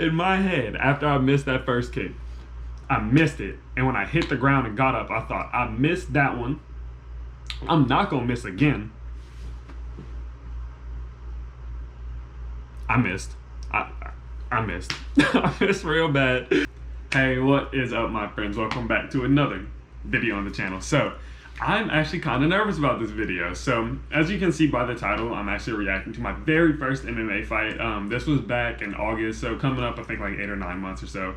In my head, after I missed that first kick, I missed it. And when I hit the ground and got up, I thought, I missed that one. I'm not going to miss again. I missed. I missed. I missed real bad. Hey, what is up, my friends? Welcome back to another video on the channel. So, I'm actually kind of nervous about this video. So, as you can see by the title, I'm actually reacting to my very first MMA fight. This was back in August, so coming up, I think like 8 or 9 months or so.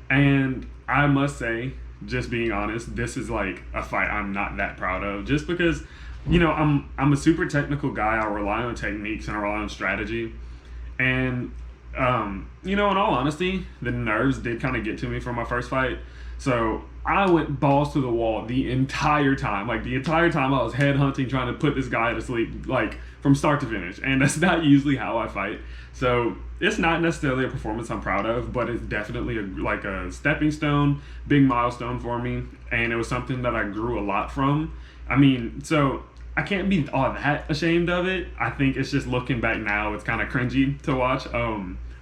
And I must say, just being honest, this is like a fight I'm not that proud of. Just because, you know, I'm a super technical guy. I rely on techniques and I rely on strategy. And, you know, in all honesty, the nerves did kind of get to me for my first fight. So I went balls to the wall the entire time. Like, the entire time I was headhunting, trying to put this guy to sleep, like, from start to finish. And that's not usually how I fight. So it's not necessarily a performance I'm proud of, but it's definitely like a stepping stone, big milestone for me. And it was something that I grew a lot from. I mean, so I can't be all that ashamed of it. I think it's just looking back now, it's kind of cringy to watch.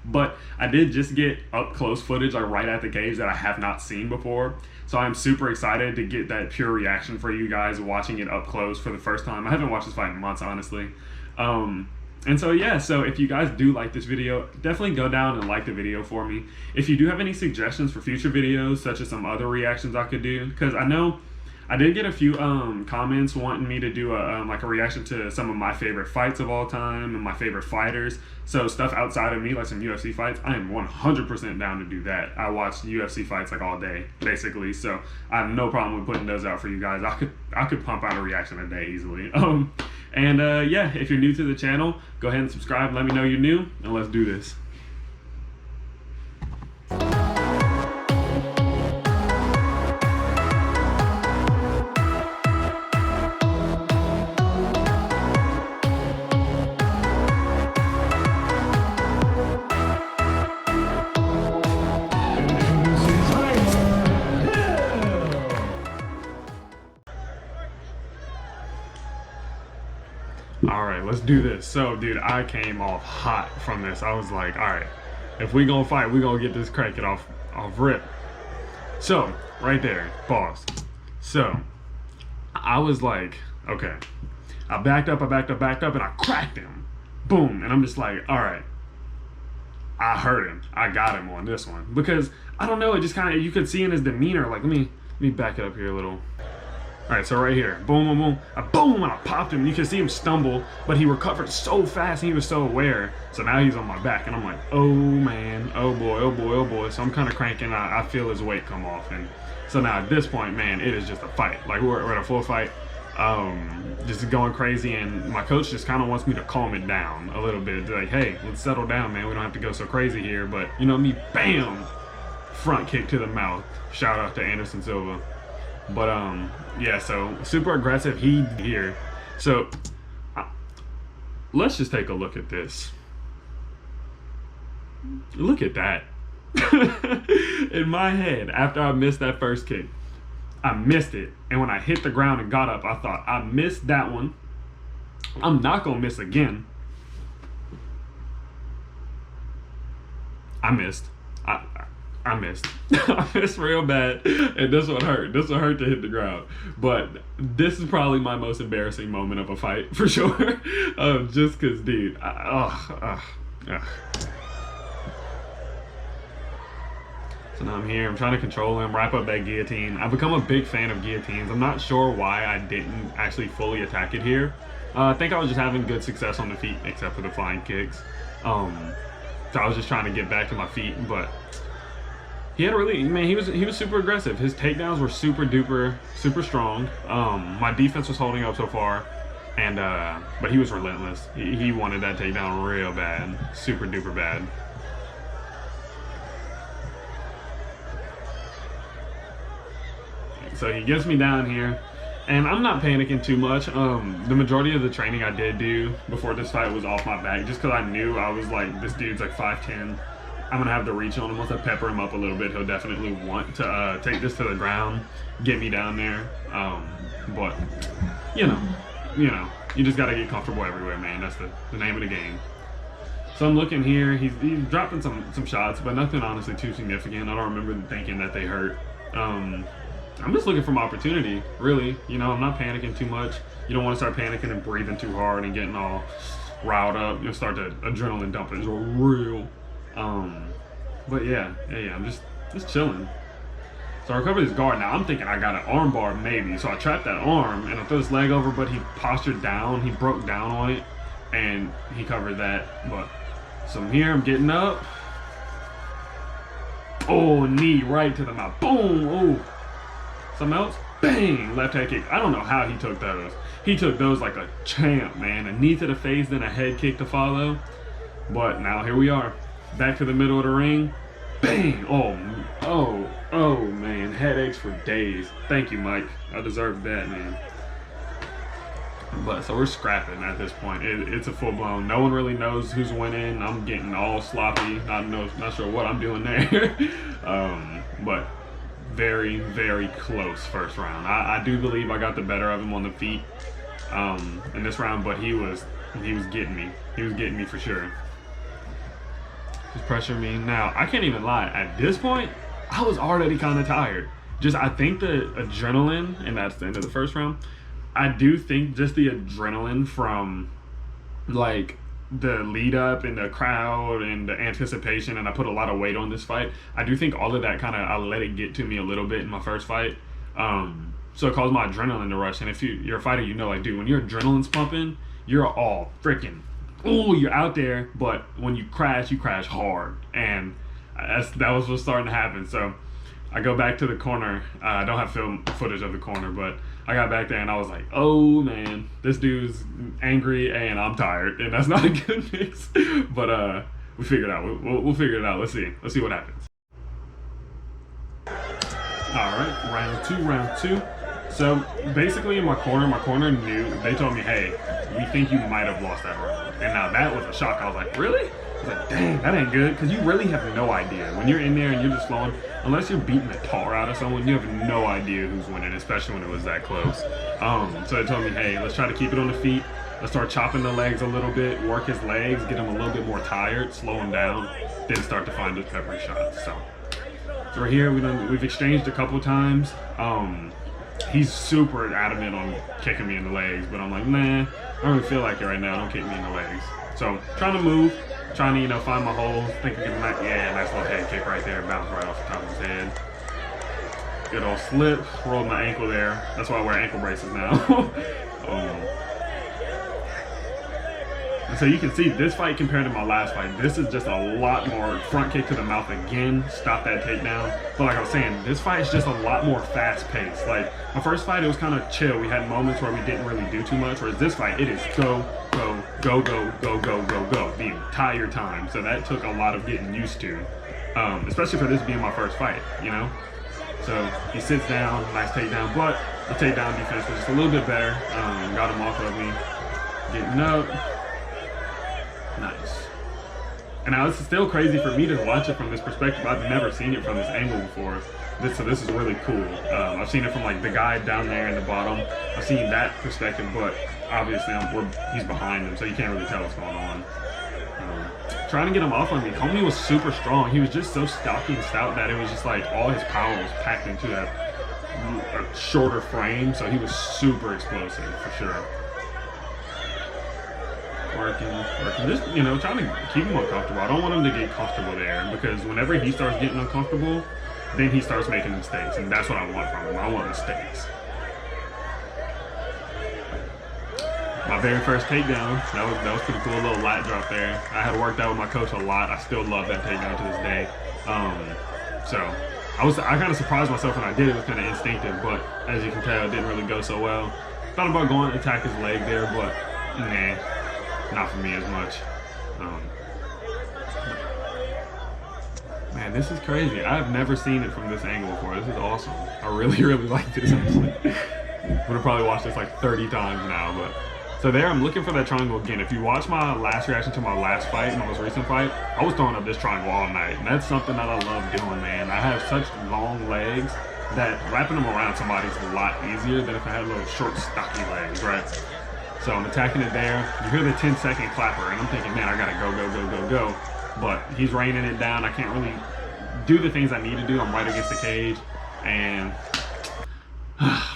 But I did just get up close footage, like right at the cage, that I have not seen before. So I'm super excited to get that pure reaction for you guys watching it up close for the first time. I haven't watched this fight in months, honestly. And so yeah, so if you guys do like this video, definitely go down and like the video for me. If you do have any suggestions for future videos, such as some other reactions I could do, because I know I did get a few comments wanting me to do like a reaction to some of my favorite fights of all time and my favorite fighters. So stuff outside of me, like some UFC fights, I am 100% down to do that. I watch UFC fights like all day, basically. So I have no problem with putting those out for you guys. I could pump out a reaction a day easily. Yeah, if you're new to the channel, go ahead and subscribe. Let me know you're new, and let's do this. Alright, let's do this. So, dude, I came off hot from this. I was like, alright, if we gonna fight, we gonna get this cranking off rip. So, right there, pause. So, I was like, okay. I backed up, and I cracked him. Boom. And I'm just like, alright, I hurt him. I got him on this one. Because, I don't know, it just kind of, you could see in his demeanor, like, let me back it up here a little. Alright, so right here, boom, boom, boom, boom, and I popped him. You can see him stumble, but he recovered so fast and he was so aware. So now he's on my back, and I'm like, oh man, oh boy, oh boy, oh boy. So I'm kind of cranking, I feel his weight come off. And so now at this point, man, it is just a fight. Like, we're at a full fight, just going crazy, and my coach just kind of wants me to calm it down a little bit. Like, hey, let's settle down, man. We don't have to go so crazy here. But, you know me, bam, front kick to the mouth. Shout out to Anderson Silva. But yeah, so super aggressive heat here. So let's just take a look at this. Look at that. In my head, after I missed that first kick, I missed it. And when I hit the ground and got up, I thought, I missed that one. I'm not gonna miss again. I missed. I missed. I missed real bad, and this one hurt. This one hurt to hit the ground. But this is probably my most embarrassing moment of a fight, for sure. Just because, dude, So now I'm here. I'm trying to control him, wrap up that guillotine. I've become a big fan of guillotines. I'm not sure why I didn't actually fully attack it here. I think I was just having good success on the feet, except for the flying kicks. So I was just trying to get back to my feet, but he had a really, man, he was super aggressive. His takedowns were super duper, super strong. My defense was holding up so far, and but he was relentless. He wanted that takedown real bad, super duper bad. So he gets me down here, and I'm not panicking too much. The majority of the training I did do before this fight was off my back, just because I knew I was like, this dude's like 5'10". I'm gonna have the reach on him. Once I pepper him up a little bit, he'll definitely want to take this to the ground, get me down there. But you know, you just gotta get comfortable everywhere, man. That's the name of the game. So I'm looking here. He's dropping some shots, but nothing honestly too significant. I don't remember thinking that they hurt. I'm just looking for my opportunity, really. You know, I'm not panicking too much. You don't want to start panicking and breathing too hard and getting all riled up. You'll start to adrenaline dumping. It's real. But yeah, I'm just chilling. So I recovered his guard. Now I'm thinking I got an arm bar maybe. So I trapped that arm and I threw his leg over, but he postured down. He broke down on it and he covered that. But so I'm here, I'm getting up. Oh, knee right to the mouth. Boom. Oh. Something else? Bang! Left head kick. I don't know how he took those. He took those like a champ, man. A knee to the face, then a head kick to follow. But now here we are. Back to the middle of the ring. Bang! Oh, man. Headaches for days. Thank you, Mike. I deserved that, man. But so we're scrapping at this point. It's a full blown. No one really knows who's winning. I'm getting all sloppy. Not sure what I'm doing there. But very, very close first round. I do believe I got the better of him on the feet in this round, but he was getting me. He was getting me for sure. Just pressuring me. Now I can't even lie. At this point, I was already kind of tired. I think the adrenaline, and that's the end of the first round. I do think just the adrenaline from like the lead up and the crowd and the anticipation, and I put a lot of weight on this fight. I do think all of that I let it get to me a little bit in my first fight. So it caused my adrenaline to rush. And if you're a fighter, you know, like, dude, when your adrenaline's pumping, you're all freaking, you're out there. But when you crash hard. And that was what's starting to happen. So I go back to the corner. I don't have film footage of the corner, but I got back there and I was like, oh man, this dude's angry and I'm tired, and that's not a good mix. But we figured it out. We'll figure it out. Let's see what happens. All right, round two. So basically in my corner knew, they told me, hey, we think you might have lost that round. And now that was a shock. I was like, really? I was like, dang, that ain't good, because you really have no idea. When you're in there and you're just flowing, unless you're beating the tar out of someone, you have no idea who's winning, especially when it was that close. So they told me, hey, let's try to keep it on the feet. Let's start chopping the legs a little bit, work his legs, get him a little bit more tired, slow him down, then start to find those peppery shots. So we're here. We've exchanged a couple times. He's super adamant on kicking me in the legs, but I'm like, nah, I don't really feel like it right now. Don't kick me in the legs. So trying to move, trying to, you know, find my holes, thinking of nice little head kick right there, bounce right off the top of his head. Good old slip, rolled my ankle there. That's why I wear ankle braces now. And so you can see this fight compared to my last fight, this is just a lot more front kick to the mouth again, stop that takedown. But like I was saying, this fight is just a lot more fast paced. Like my first fight, it was kind of chill. We had moments where we didn't really do too much, whereas this fight, it is go, go, go, go, go, go, go, go, the entire time. So that took a lot of getting used to, especially for this being my first fight, you know? So he sits down, nice takedown, but the takedown defense was just a little bit better. Got him off of me, getting up. Nice. And now it's still crazy for me to watch it from this perspective. I've never seen it from this angle before. So this is really cool. I've seen it from like the guy down there in the bottom. I've seen that perspective, but obviously he's behind him, so you can't really tell what's going on. Trying to get him off on me. Homie was super strong. He was just so stocky and stout that it was just like all his power was packed into a shorter frame, so he was super explosive for sure. Working, just, you know, trying to keep him uncomfortable. I don't want him to get comfortable there, because whenever he starts getting uncomfortable, then he starts making mistakes, and that's what I want from him. I want mistakes. My very first takedown, that was pretty cool, a little lat drop there. I had worked out with my coach a lot. I still love that takedown to this day. So I kind of surprised myself when I did it. It was kind of instinctive, but as you can tell, it didn't really go so well. Thought about going to attack his leg there, but nah. Not for me as much. Man, this is crazy. I've never seen it from this angle before. This is awesome. I really, really like this, actually. I'm gonna probably watch this like 30 times now, but. So there, I'm looking for that triangle again. If you watch my last reaction to my last fight, my most recent fight, I was throwing up this triangle all night. And that's something that I love doing, man. I have such long legs that wrapping them around somebody's a lot easier than if I had little short, stocky legs, right? So I'm attacking it there. You hear the 10-second clapper, and I'm thinking, man, I gotta go, go, go, go, go. But he's raining it down. I can't really do the things I need to do. I'm right against the cage, and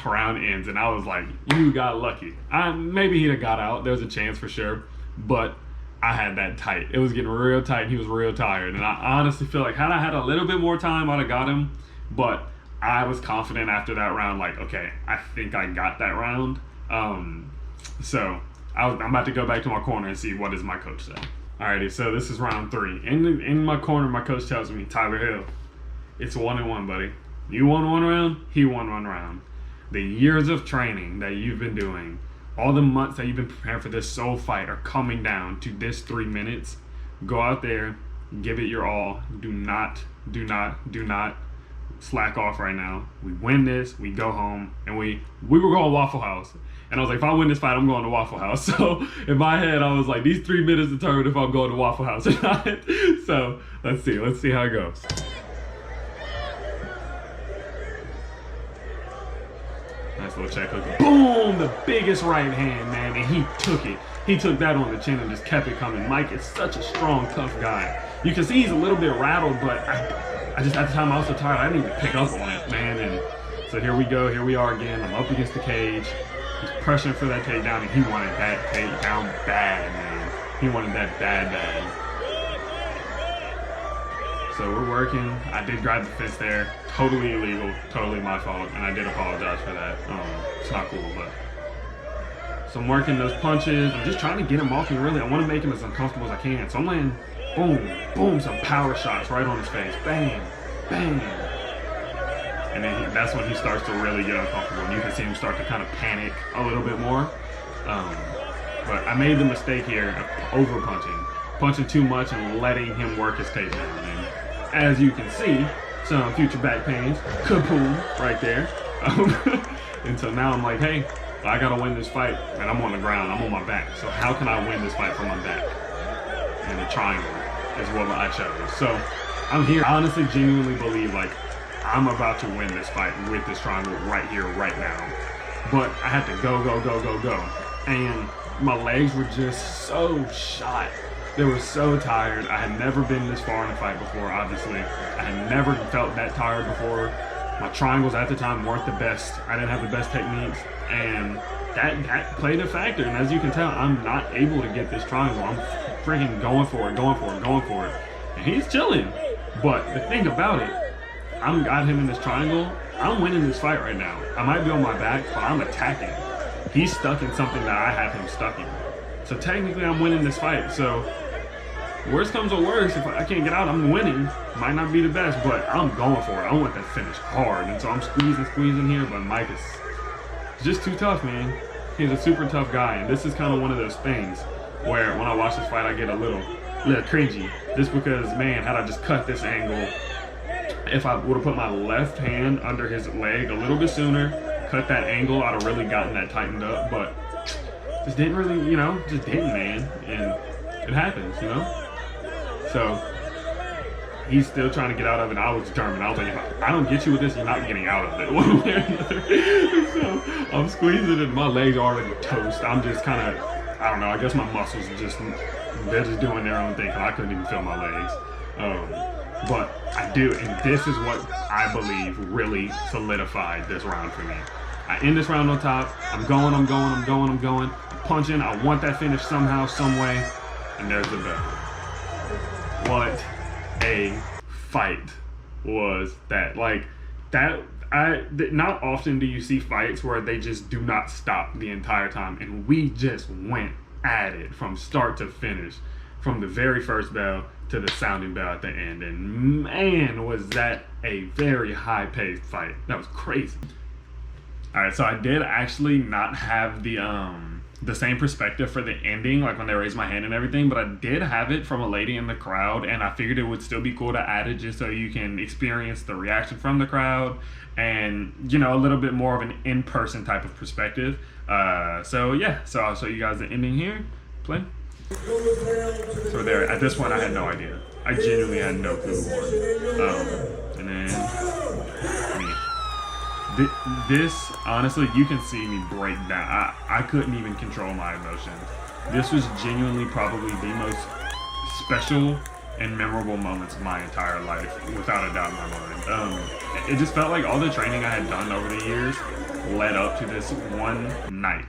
round ends. And I was like, you got lucky. Maybe he'd have got out. There's a chance for sure, but I had that tight. It was getting real tight, and he was real tired. And I honestly feel like had I had a little bit more time, I'd have got him. But I was confident after that round, like, okay, I think I got that round. So I'm about to go back to my corner and see what does my coach say. Alrighty, so this is round 3. In my corner, my coach tells me, Tyler Hill, it's 1-1, buddy. You won 1 round, he won 1 round. The years of training that you've been doing, all the months that you've been preparing for this soul fight are coming down to this 3 minutes. Go out there, give it your all. Do not slack off right now. We win this, we go home, and we were going to Waffle House. And I was like, if I win this fight, I'm going to Waffle House. So in my head, I was like, these 3 minutes determine if I'm going to Waffle House or not. So let's see how it goes. Nice little check hook. Boom! The biggest right hand, man, and he took it. He took that on the chin and just kept it coming. Mike is such a strong, tough guy. You can see he's a little bit rattled, but I just, at the time I was so tired, I didn't even pick up on it, man. And so here we go, here we are again. I'm up against the cage. He's pressuring for that takedown, and he wanted that takedown bad, man. He wanted that bad. So we're working. I did grab the fence there. Totally illegal, totally my fault, and I did apologize for that. It's not cool, but. So I'm working those punches. I'm just trying to get him off me, really. I want to make him as uncomfortable as I can. So I'm laying, boom, boom, some power shots right on his face. Bang, bang. And then that's when he starts to really get uncomfortable. And you can see him start to kind of panic a little bit more. But I made the mistake here of over punching too much and letting him work his takedown. And as you can see, some future back pains, kaboom, right there. And so now I'm like, hey, I gotta win this fight, and I'm on the ground, I'm on my back. So how can I win this fight from my back? And the triangle is what I chose. So I'm here. I honestly, genuinely believe like I'm about to win this fight with this triangle right here, right now. But I had to go. And my legs were just so shot. They were so tired. I had never been this far in a fight before, obviously. I had never felt that tired before. My triangles at the time weren't the best. I didn't have the best techniques, and that played a factor. And as you can tell, I'm not able to get this triangle. I'm freaking going for it. And he's chilling. But the thing about it, I got him in this triangle. I'm winning this fight right now. I might be on my back, but I'm attacking. He's stuck in something that I have him stuck in. So technically I'm winning this fight. So worst comes to worst, if I can't get out, I'm winning. Might not be the best, but I'm going for it. I want that finish hard. And so I'm squeezing here, but Mike is just too tough, man. He's a super tough guy. And this is kind of one of those things where when I watch this fight, I get a little cringy. Just because, man, had I just cut this angle, if I would have put my left hand under his leg a little bit sooner, cut that angle, I'd have really gotten that tightened up. But just didn't really, just didn't, man. And it happens, So he's still trying to get out of it. I was determined. I was like, if I don't get you with this, you're not getting out of it one way or another. So I'm squeezing and my legs are already toast. I'm just kind of, I don't know, I guess my muscles are they're just doing their own thing because I couldn't even feel my legs. But I do, and this is what I believe really solidified this round for me. I end this round on top. I'm going. I'm punching. I want that finish somehow, some way. And there's the bell. What a fight was that. Like, that, not often do you see fights where they just do not stop the entire time. And we just went at it from start to finish. From the very first bell to the sounding bell at the end. And man, was that a very high-paced fight. That was crazy. All right, so I did actually not have the same perspective for the ending, like when they raised my hand and everything, but I did have it from a lady in the crowd, and I figured it would still be cool to add it just so you can experience the reaction from the crowd and, a little bit more of an in-person type of perspective. So yeah, so I'll show you guys the ending here. Play. So there, at this point I had no idea. I genuinely had no clue who won. And then, this Honestly, you can see me break down. I couldn't even control my emotions. This was genuinely probably the most special and memorable moments of my entire life, without a doubt in my mind. It just felt like all the training I had done over the years led up to this one night.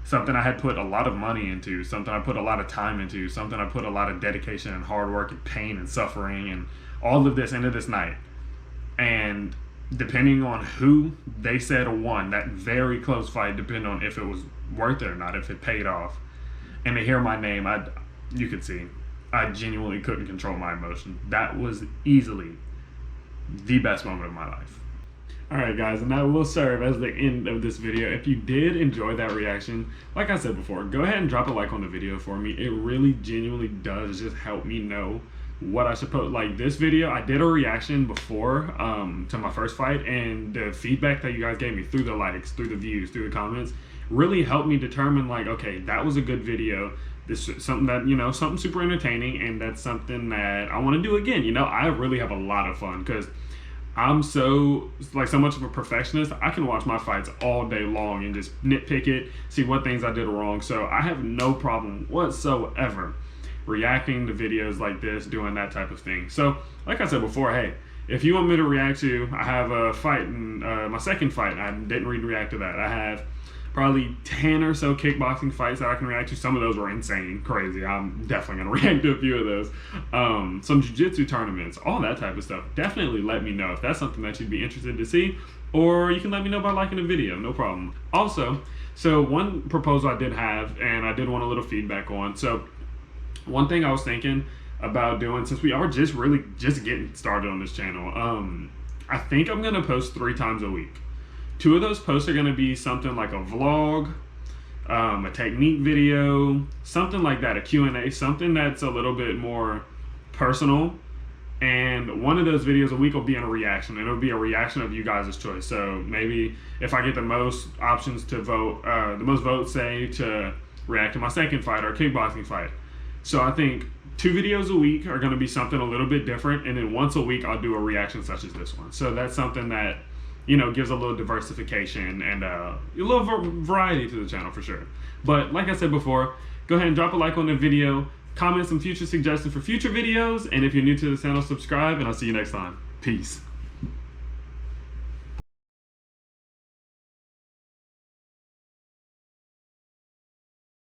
Something I had put a lot of money into, something I put a lot of time into, something I put a lot of dedication and hard work and pain and suffering and all of this into this night. And depending on who they said won that very close fight, depending on if it was worth it or not, if it paid off, and to hear my name, you could see I genuinely couldn't control my emotion. That was easily the best moment of my life. Alright guys, and that will serve as the end of this video. If you did enjoy that reaction, like I said before, go ahead and drop a like on the video for me. It really genuinely does just help me know what I should put. Like this video, I did a reaction before to my first fight, and the feedback that you guys gave me through the likes, through the views, through the comments really helped me determine, like, okay, that was a good video. This is something that, you know, something super entertaining, and that's something that I want to do again. You know, I really have a lot of fun because I'm so much of a perfectionist. I can watch my fights all day long and just nitpick it, see what things I did wrong. So I have no problem whatsoever reacting to videos like this, doing that type of thing. So like I said before, hey, if you want me to react to, I have a fight in my second fight. I didn't react to that. I have probably 10 or so kickboxing fights that I can react to. Some of those were insane, crazy. I'm definitely gonna react to a few of those. Some jiu-jitsu tournaments, all that type of stuff. Definitely let me know if that's something that you'd be interested to see, or you can let me know by liking the video, no problem. Also, so one proposal I did have, and I did want a little feedback on. So one thing I was thinking about doing, since we are just getting started on this channel, I think I'm gonna post 3 times a week. 2 of those posts are going to be something like a vlog, a technique video, something like that, a Q&A, something that's a little bit more personal. And one of those videos a week will be in a reaction, and it'll be a reaction of you guys' choice. So maybe if I get the most options to vote, the most votes, say, to react to my second fight or kickboxing fight. So I think 2 videos a week are going to be something a little bit different, and then once a week I'll do a reaction such as this one. So that's something that, you know, gives a little diversification and a little variety to the channel for sure. But like I said before, go ahead and drop a like on the video, comment some future suggestions for future videos, and if you're new to the channel, subscribe, and I'll see you next time. Peace.